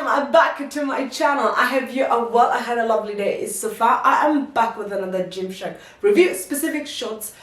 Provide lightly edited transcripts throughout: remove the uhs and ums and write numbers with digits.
welcome back to my channel. I hope you are well. I had a lovely day so far. I am back with another Gymshark review, specific shorts.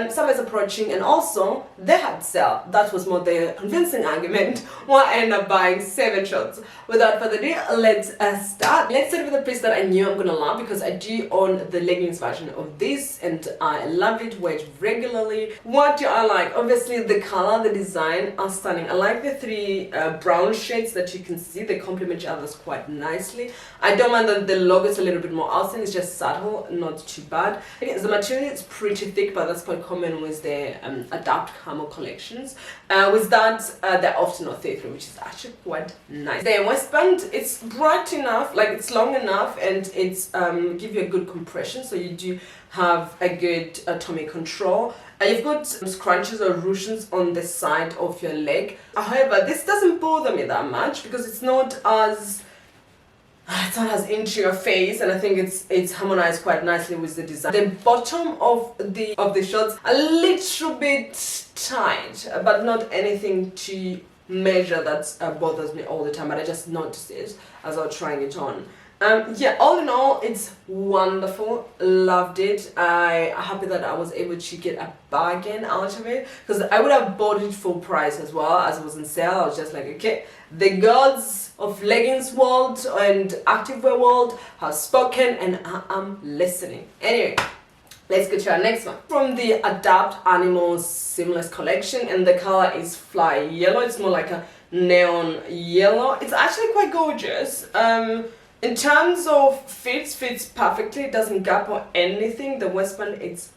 Summer is approaching and also they had sale. That was more the convincing argument why I ended up buying 7 shorts. Without further ado, let's start. Let's start with a piece that I knew I'm gonna love because I do own the leggings version of this and I love it, wear it regularly. What do I like? Obviously the color, the design are stunning. I like the 3 brown shades that you can see. They complement each other quite nicely. I don't mind that the logo is a little bit more outstanding. It's just subtle, not too bad. The material is pretty thick, but that's quite common with the adapt camo collections. With that, they're often not see-through, which is actually quite nice. The waistband, it's bright enough, like it's long enough, and it's give you a good compression, so you do have a good tummy control. You've got some scrunches or ruchings on the side of your leg. However, this doesn't bother me that much because it's not as into your face, and I think it's harmonized quite nicely with the design. The bottom of the shorts a little bit tight, but not anything to measure that bothers me all the time, but I just noticed it as I was trying it on. Yeah, all in all, it's wonderful. Loved it. I'm happy that I was able to get a bargain out of it because I would have bought it full price as well as it was on sale. I was just like, okay, the gods of leggings world and activewear world have spoken and I am listening. Anyway, let's go to our next one. From the Adapt Animals Seamless collection, and the color is Fly Yellow. It's more like a neon yellow. It's actually quite gorgeous. In terms of fits perfectly. It doesn't gap or anything. The waistband, it's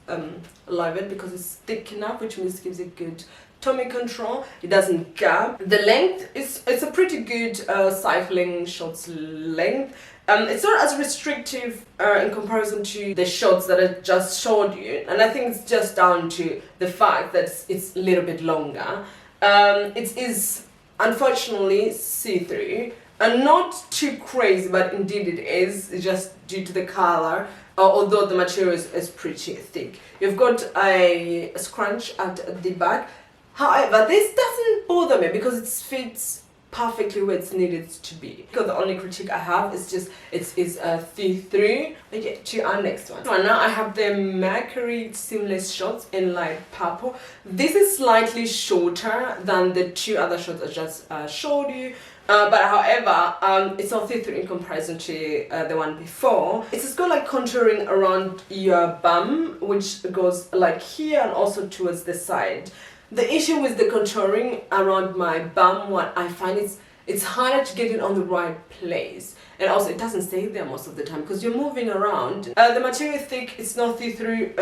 love it because it's thick enough, which means it gives it good tummy control. It doesn't gap. The length it's a pretty good cycling shorts length. It's not as restrictive in comparison to the shorts that I just showed you, and I think it's just down to the fact that it's a little bit longer. It is unfortunately see-through. And not too crazy, but indeed it is, just due to the color, although the material is pretty thick. You've got a scrunch at the back. However, this doesn't bother me because it fits perfectly where it's needed to be. Because the only critique I have is just it's see-through. Okay, to our next one. So now I have the Mercury seamless shorts in light purple. This is slightly shorter than the 2 other shorts I just showed you. But however, it's not see-through in comparison to the one before. It's just got like contouring around your bum, which goes like here and also towards the side. The issue with the contouring around my bum, what I find is it's harder to get it on the right place, and also it doesn't stay there most of the time because you're moving around. The material is thick, it's not see-through.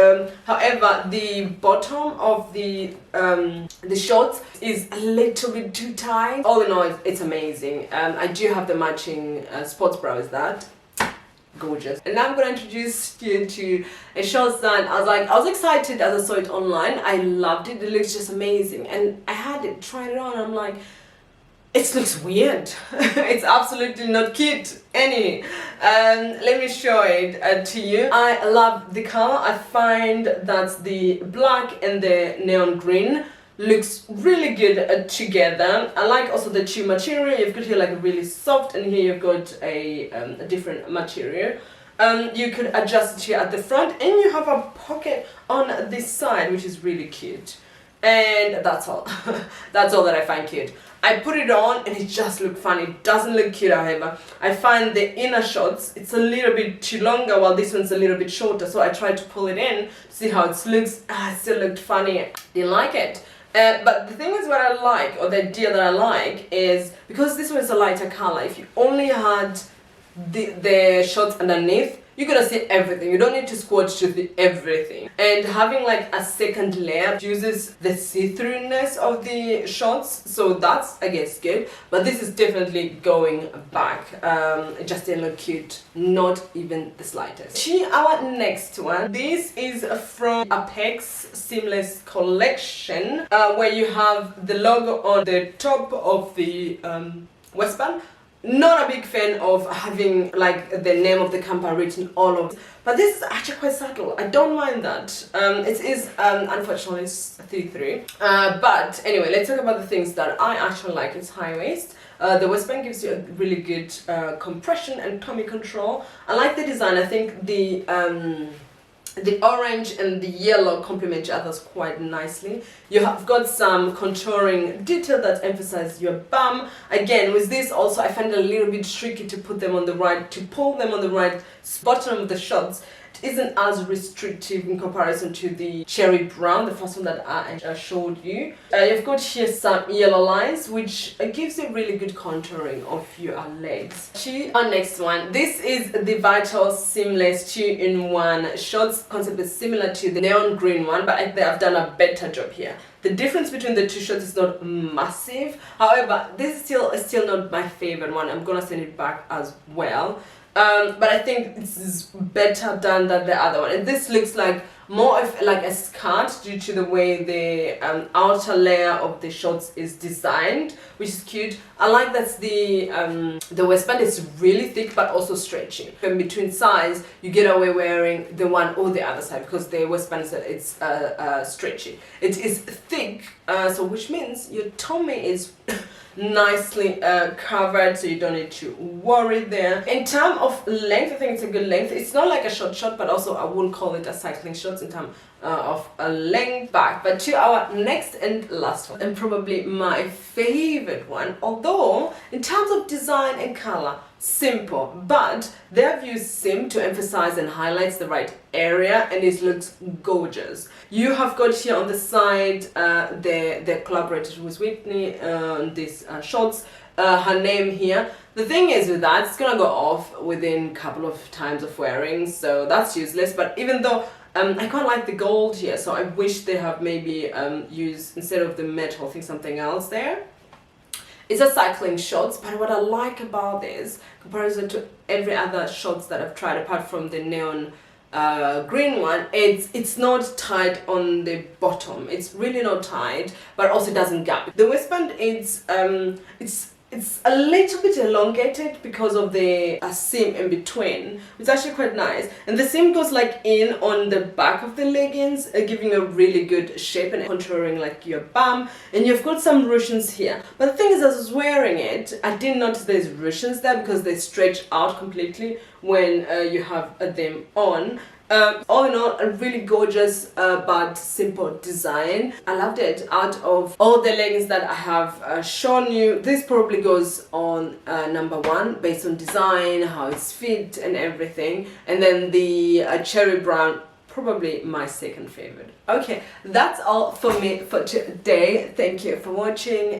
However, the bottom of the shorts is a little bit too tight. All in all, it's amazing. I do have the matching sports bra with that. Gorgeous. And now I'm going to introduce you to a shorts that I was excited as I saw it online. I loved it. It looks just amazing, and I had it, tried it on. I'm like, it looks weird. It's absolutely not cute. Let me show it to you. I love the color. I find that the black and the neon green looks really good together. I like also the 2 material. You've got here like a really soft, and here you've got a different material. You could adjust it here at the front, and you have a pocket on this side, which is really cute. And that's all. That's all that I find cute. I put it on and it just looked fun. It doesn't look cute, however. I find the inner shorts, it's a little bit too longer while this one's a little bit shorter. So I tried to pull it in to see how it looks. It still looked funny. Didn't like it. But the thing is, what I like, or the idea that I like, is because this one is a lighter color, if you only had the shorts underneath, you're gonna see everything. You don't need to squat to see everything. And having like a second layer uses the see-throughness of the shorts, so that's, I guess, good. But this is definitely going back. It just didn't look cute, not even the slightest. To our next one. This is from approx Seamless collection, where you have the logo on the top of the waistband. Not a big fan of having like the name of the company written all over, but this is actually quite subtle. I don't mind that. It is unfortunately see-through. But anyway, let's talk about the things that I actually like. It's high waist. The waistband gives you a really good compression and tummy control. I like the design. I think the orange and the yellow complement each other quite nicely. You have got some contouring detail that emphasizes your bum. Again, with this also I find it a little bit tricky to put them on the right, to pull them on the right bottom of the shots. It isn't as restrictive in comparison to the cherry brown, the first one that I showed you. You've got here some yellow lines, which gives you really good contouring of your legs. To our next one, this is the Vital Seamless 2-in-1 shorts. Concept is similar to the neon green one, but I've done a better job here. The difference between the two shorts is not massive. However, this is still not my favorite one. I'm gonna send it back as well. But I think this is better done than the other one. And this looks like more of like a skirt due to the way the outer layer of the shorts is designed, which is cute. I like that the waistband is really thick but also stretchy. In between sides, you get away wearing the one or the other side because the waistband is stretchy. It is thick, so which means your tummy is nicely covered, so you don't need to worry there. In terms of length, I think it's a good length. It's not like a short, but also I wouldn't call it a cycling shorts in terms of a length back. But to our next and last one, and probably my favorite one, although in terms of design and color, simple, but they've used sim to emphasize and highlights the right area, and it looks gorgeous. You have got here on the side they collaborated with Whitney on these shorts. Her name here. The thing is with that, it's gonna go off within a couple of times of wearing, so that's useless. But even though I quite like the gold here, so I wish they have maybe used, instead of the metal, I think something else there. It's a cycling shorts, but what I like about this, comparison to every other shorts that I've tried apart from the neon green one, it's not tight on the bottom. It's really not tight, but also it doesn't gap. The waistband it's a little bit elongated because of the seam in between. It's actually quite nice, and the seam goes like in on the back of the leggings, giving a really good shape and contouring like your bum. And you've got some ruchings here, but the thing is, as I was wearing it, I didn't notice there's ruchings there because they stretch out completely when you have them on. All in all, a really gorgeous but simple design. I loved it. Out of all the leggings that I have shown you, this probably goes on number one based on design, how it's fit and everything. And then the cherry brown, probably my second favorite. Okay, that's all for me for today. Thank you for watching.